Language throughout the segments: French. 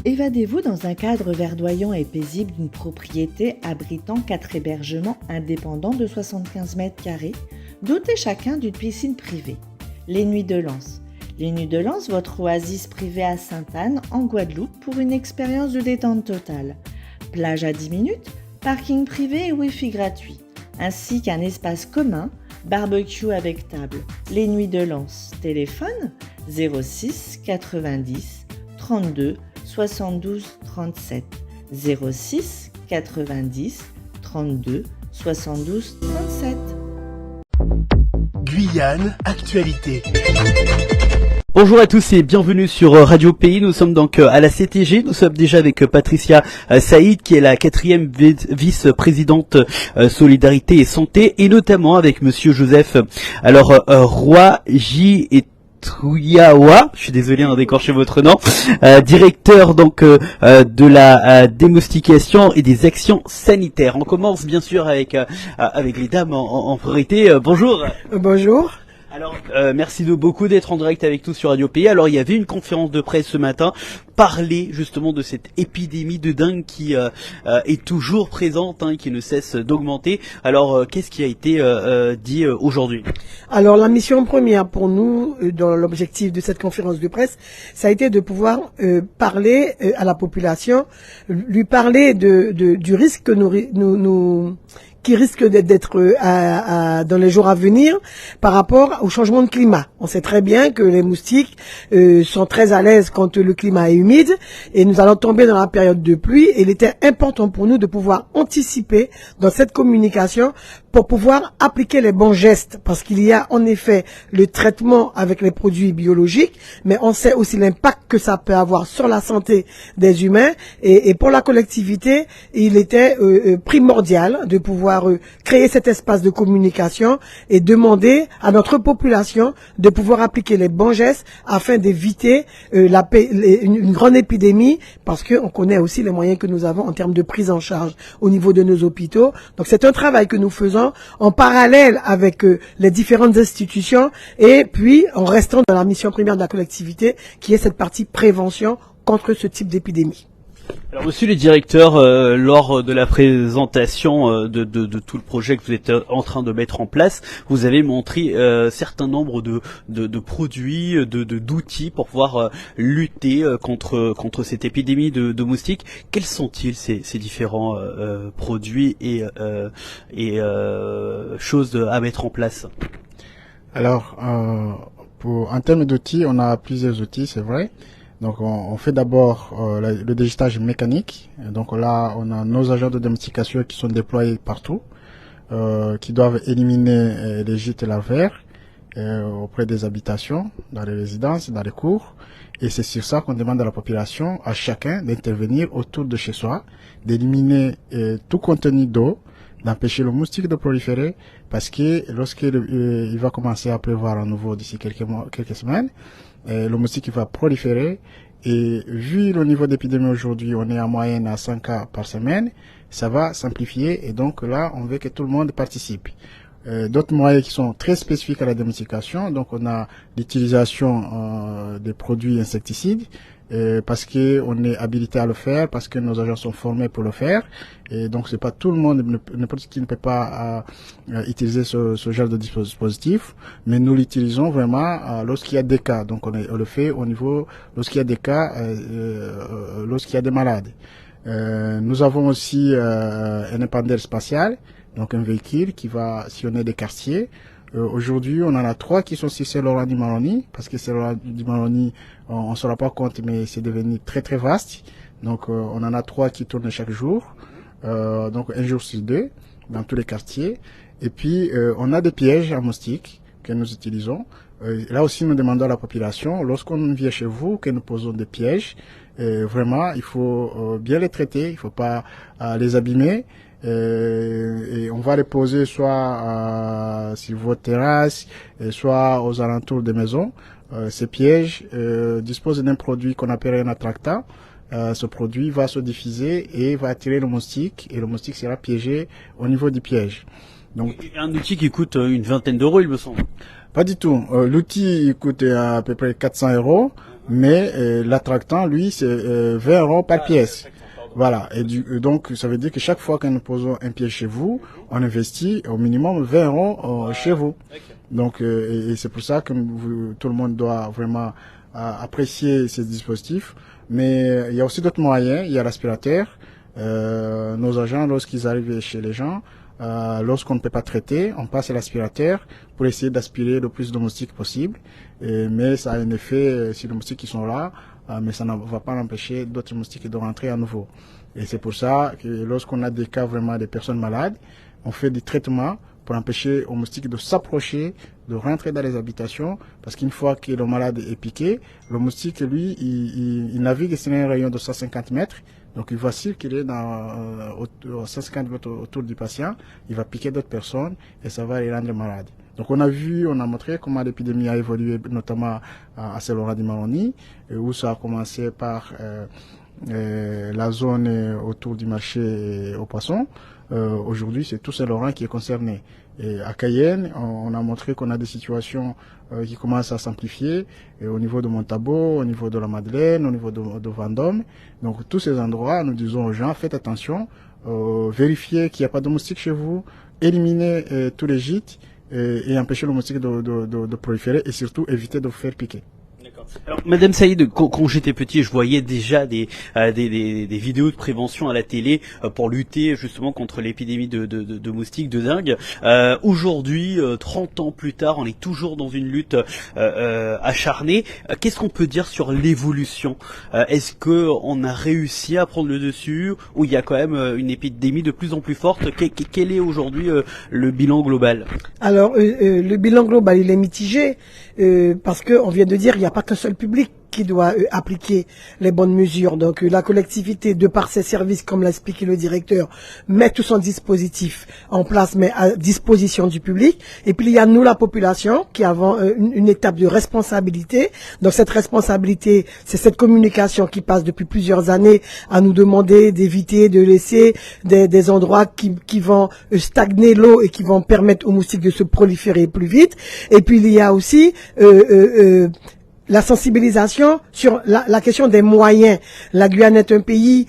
Évadez-vous dans un cadre verdoyant et paisible d'une propriété abritant 4 hébergements indépendants de 75 mètres carrés, dotés chacun d'une piscine privée. Les Nuits de Lens. Les Nuits de Lens, votre oasis privée à Sainte-Anne, en Guadeloupe, pour une expérience de détente totale. Plage à 10 minutes, parking privé et Wi-Fi gratuit, ainsi qu'un espace commun, barbecue avec table. Les Nuits de Lens. Téléphone 06 90 32 72 37. 06 90 32 72 37. Guyane Actualité. Bonjour à tous et bienvenue sur Radio Pays. Nous sommes donc à la CTG. Nous sommes déjà avec Patricia Saïd, qui est la 4e vice-présidente Solidarité et Santé, et notamment avec Monsieur Joseph Roy J. et Trouyawa, je suis désolé d'écorcher votre nom, directeur donc de la démoustication et des actions sanitaires. On commence bien sûr avec les dames en priorité. Bonjour. Bonjour. Alors, merci beaucoup d'être en direct avec nous sur Radio Pays. Alors, il y avait une conférence de presse ce matin, parler justement de cette épidémie de dengue qui est toujours présente, qui ne cesse d'augmenter. Alors, qu'est-ce qui a été dit aujourd'hui ? Alors, la mission première pour nous, dans l'objectif de cette conférence de presse, ça a été de pouvoir parler à la population, lui parler du risque que qui risque d'être dans les jours à venir par rapport au changement de climat. On sait très bien que les moustiques sont très à l'aise quand le climat est humide et nous allons tomber dans la période de pluie, et il était important pour nous de pouvoir anticiper dans cette communication pour pouvoir appliquer les bons gestes, parce qu'il y a en effet le traitement avec les produits biologiques, mais on sait aussi l'impact que ça peut avoir sur la santé des humains, et pour la collectivité, il était primordial de pouvoir créer cet espace de communication et demander à notre population de pouvoir appliquer les bons gestes afin d'éviter une grande épidémie, parce qu'on connaît aussi les moyens que nous avons en termes de prise en charge au niveau de nos hôpitaux. Donc c'est un travail que nous faisons en parallèle avec les différentes institutions, et puis en restant dans la mission première de la collectivité, qui est cette partie prévention contre ce type d'épidémie. Alors, monsieur le directeur, lors de la présentation de tout le projet que vous êtes en train de mettre en place, vous avez montré certain nombre de produits, d'outils pour pouvoir lutter contre cette épidémie de moustiques. Quels sont-ils ces différents produits et choses à mettre en place? Alors, en termes d'outils, on a plusieurs outils, c'est vrai. Donc on fait d'abord le dégistage mécanique. Donc là, on a nos agents de domestication qui sont déployés partout, qui doivent éliminer les gîtes larvaires auprès des habitations, dans les résidences, dans les cours. Et c'est sur ça qu'on demande à la population, à chacun, d'intervenir autour de chez soi, d'éliminer tout contenu d'eau, d'empêcher le moustique de proliférer, parce que lorsqu'il va commencer à pleuvoir à nouveau d'ici quelques semaines, le moustique va proliférer, et vu le niveau d'épidémie aujourd'hui, on est en moyenne à 100 cas par semaine, ça va s'amplifier, et donc là, on veut que tout le monde participe. D'autres moyens qui sont très spécifiques à la domestication, donc on a l'utilisation des produits insecticides, parce que on est habilité à le faire, parce que nos agents sont formés pour le faire, et donc c'est pas tout le monde, n'importe qui ne peut pas utiliser ce genre de dispositif, mais nous l'utilisons vraiment lorsqu'il y a des cas. Donc on le fait au niveau lorsqu'il y a des cas, lorsqu'il y a des malades. Nous avons aussi un épandeur spatial, donc un véhicule qui va sillonner des quartiers. Aujourd'hui, on en a 3 qui sont sur Saint-Laurent-du-Maroni, parce que Saint-Laurent-du-Maroni, on ne se rend pas compte, mais c'est devenu très très vaste. Donc on en a 3 qui tournent chaque jour, donc un jour sur 2, dans tous les quartiers. Et puis on a des pièges à moustiques que nous utilisons. Là aussi, nous demandons à la population, lorsqu'on vient chez vous, que nous posons des pièges, vraiment, il faut bien les traiter, il ne faut pas les abîmer. Et on va les poser soit sur vos terrasses, soit aux alentours des maisons. Ces pièges disposent d'un produit qu'on appelle un attractant. Ce produit va se diffuser et va attirer le moustique, et le moustique sera piégé au niveau du piège. Donc, un outil qui coûte une vingtaine d'euros, il me semble. Pas du tout. L'outil coûte à peu près 400 euros. mais l'attractant, lui, c'est 20 euros par pièce. Voilà, donc ça veut dire que chaque fois que nous posons un piège chez vous, on investit au minimum 20 euros chez vous. Donc et c'est pour ça que tout le monde doit vraiment apprécier ces dispositifs. Mais il y a aussi d'autres moyens, il y a l'aspirateur. Nos agents, lorsqu'ils arrivent chez les gens, lorsqu'on ne peut pas traiter, on passe à l'aspirateur pour essayer d'aspirer le plus de moustiques possible. Mais ça a un effet sur les moustiques qui sont là, mais ça ne va pas empêcher d'autres moustiques de rentrer à nouveau. Et c'est pour ça que lorsqu'on a des cas vraiment de personnes malades, on fait des traitements pour empêcher aux moustiques de s'approcher, de rentrer dans les habitations, parce qu'une fois que le malade est piqué, le moustique, lui, il navigue sur un rayon de 150 mètres, donc il va circuler dans 150 mètres autour du patient, il va piquer d'autres personnes et ça va les rendre malades. Donc on a montré comment l'épidémie a évolué, notamment à Saint-Laurent-du-Maroni, où ça a commencé par la zone autour du marché aux poissons. Aujourd'hui, c'est tout Saint-Laurent qui est concerné. Et à Cayenne, on a montré qu'on a des situations qui commencent à s'amplifier au niveau de Montabo, au niveau de la Madeleine, au niveau de Vendôme. Donc tous ces endroits, nous disons aux gens, faites attention, vérifiez qu'il n'y a pas de moustiques chez vous, éliminez tous les gîtes et empêcher le moustique de proliférer et surtout éviter de vous faire piquer. Alors, Madame Saïd, quand j'étais petit, je voyais déjà des vidéos de prévention à la télé pour lutter justement contre l'épidémie de moustiques, de dengue. Aujourd'hui, 30 ans plus tard, on est toujours dans une lutte acharnée. Qu'est-ce qu'on peut dire sur l'évolution? Est-ce que on a réussi à prendre le dessus ou il y a quand même une épidémie de plus en plus forte? Quel est aujourd'hui le bilan global? Alors, le bilan global, il est mitigé parce que on vient de dire il n'y a pas qu'un seul public qui doit appliquer les bonnes mesures. Donc la collectivité, de par ses services, comme l'a expliqué le directeur, met tout son dispositif en place, mais à disposition du public. Et puis il y a nous, la population, qui avons une étape de responsabilité. Donc cette responsabilité, c'est cette communication qui passe depuis plusieurs années à nous demander d'éviter de laisser des endroits qui vont stagner l'eau et qui vont permettre aux moustiques de se proliférer plus vite. Et puis il y a aussi la sensibilisation sur la question des moyens. La Guyane est un pays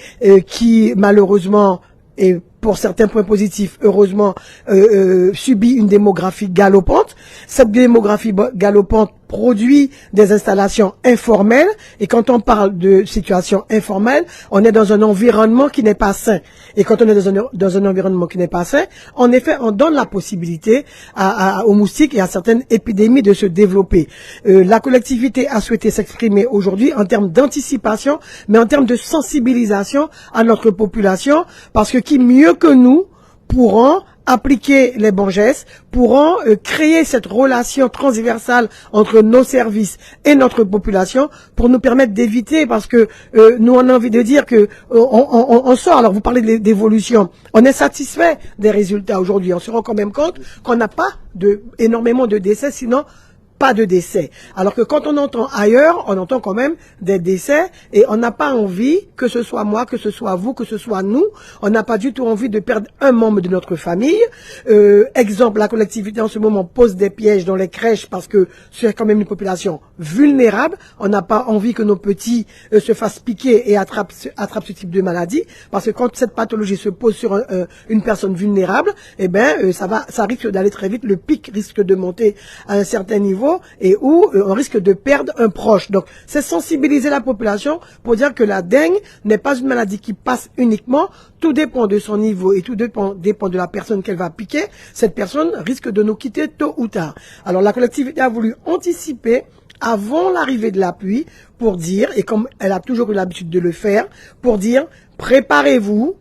qui, malheureusement, et pour certains points positifs, heureusement, subit une démographie galopante. Cette démographie galopante produit des installations informelles. Et quand on parle de situation informelle, on est dans un environnement qui n'est pas sain. Et quand on est dans un environnement qui n'est pas sain, en effet, on donne la possibilité aux moustiques et à certaines épidémies de se développer. La collectivité a souhaité s'exprimer aujourd'hui en termes d'anticipation, mais en termes de sensibilisation à notre population, parce que qui mieux que nous pourront appliquer les bons gestes, pourront créer cette relation transversale entre nos services et notre population pour nous permettre d'éviter, parce que nous on a envie de dire que on sort, alors vous parlez d'évolution, on est satisfait des résultats aujourd'hui, on se rend quand même compte qu'on n'a pas énormément de décès, sinon pas de décès. Alors que quand on entend ailleurs, on entend quand même des décès et on n'a pas envie, que ce soit moi, que ce soit vous, que ce soit nous, on n'a pas du tout envie de perdre un membre de notre famille. Exemple, la collectivité en ce moment pose des pièges dans les crèches parce que c'est quand même une population vulnérable. On n'a pas envie que nos petits se fassent piquer et attrapent ce type de maladie, parce que quand cette pathologie se pose sur une personne vulnérable, eh ben ça risque d'aller très vite, le pic risque de monter à un certain niveau et où on risque de perdre un proche. Donc, c'est sensibiliser la population pour dire que la dengue n'est pas une maladie qui passe uniquement. Tout dépend de son niveau et tout dépend de la personne qu'elle va piquer. Cette personne risque de nous quitter tôt ou tard. Alors, la collectivité a voulu anticiper avant l'arrivée de la pluie pour dire, et comme elle a toujours eu l'habitude de le faire, pour dire, préparez-vous,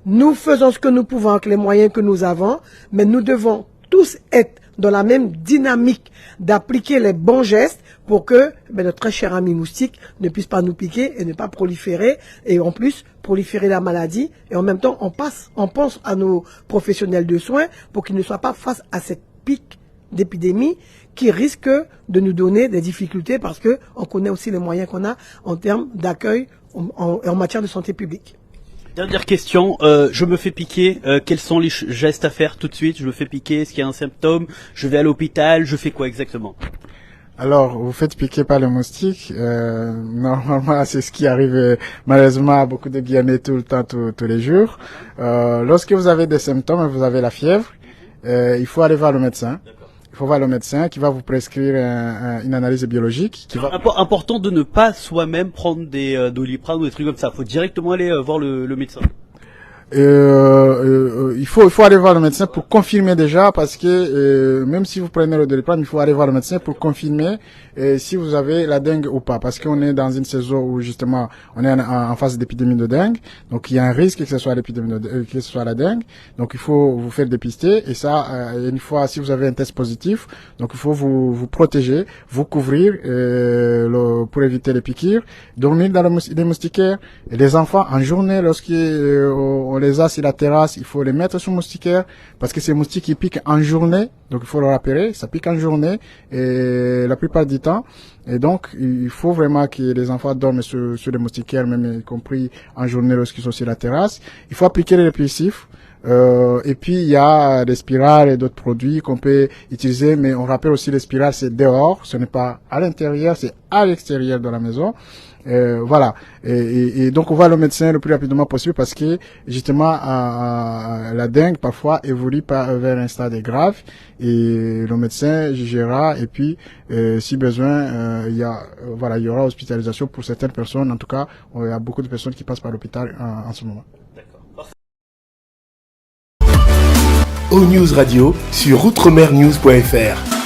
nous faisons ce que nous pouvons avec les moyens que nous avons, mais nous devons tous être dans la même dynamique d'appliquer les bons gestes pour que notre très cher ami moustique ne puisse pas nous piquer et ne pas proliférer, et en plus proliférer la maladie, et en même temps on pense à nos professionnels de soins pour qu'ils ne soient pas face à cette pic d'épidémie qui risque de nous donner des difficultés, parce que on connaît aussi les moyens qu'on a en termes d'accueil en matière de santé publique. Dernière question, je me fais piquer, quels sont les gestes à faire tout de suite? Je me fais piquer, est-ce qu'il y a un symptôme? Je vais à l'hôpital, je fais quoi exactement? Alors, vous faites piquer par le moustique. Normalement, c'est ce qui arrive malheureusement à beaucoup de Guyanais tout le temps, tous les jours. Lorsque vous avez des symptômes, vous avez la fièvre, il faut aller voir le médecin. Il faut voir le médecin qui va vous prescrire une analyse biologique. Important de ne pas soi-même prendre des Doliprane ou des trucs comme ça. Il faut directement aller voir le médecin. Il faut aller voir le médecin pour confirmer déjà, parce que même si vous prenez le Doliprane, il faut aller voir le médecin pour confirmer si vous avez la dengue ou pas, parce qu'on est dans une saison où justement on est en phase d'épidémie de dengue, donc il y a un risque que ce soit l'épidémie que ce soit la dengue, donc il faut vous faire dépister, et ça une fois si vous avez un test positif, donc il faut vous protéger, vous couvrir pour éviter les piqûres, dormir dans les moustiquaires, et les enfants en journée lorsqu'on les a sur la terrasse, il faut les mettre sous moustiquaire, parce que ces moustiques qui piquent en journée, donc il faut le rappeler, ça pique en journée et la plupart du temps, et donc il faut vraiment que les enfants dorment sur les moustiquaires, même y compris en journée lorsqu'ils sont sur la terrasse. Il faut appliquer les répulsifs. Et puis il y a des spirales et d'autres produits qu'on peut utiliser, mais on rappelle aussi les spirales c'est dehors, ce n'est pas à l'intérieur, c'est à l'extérieur de la maison. Voilà. Et donc on voit le médecin le plus rapidement possible, parce que justement la dengue parfois évolue vers un stade grave, et le médecin jugera, et puis si besoin il y aura hospitalisation pour certaines personnes. En tout cas, il y a beaucoup de personnes qui passent par l'hôpital en ce moment. O News Radio sur outremernews.fr.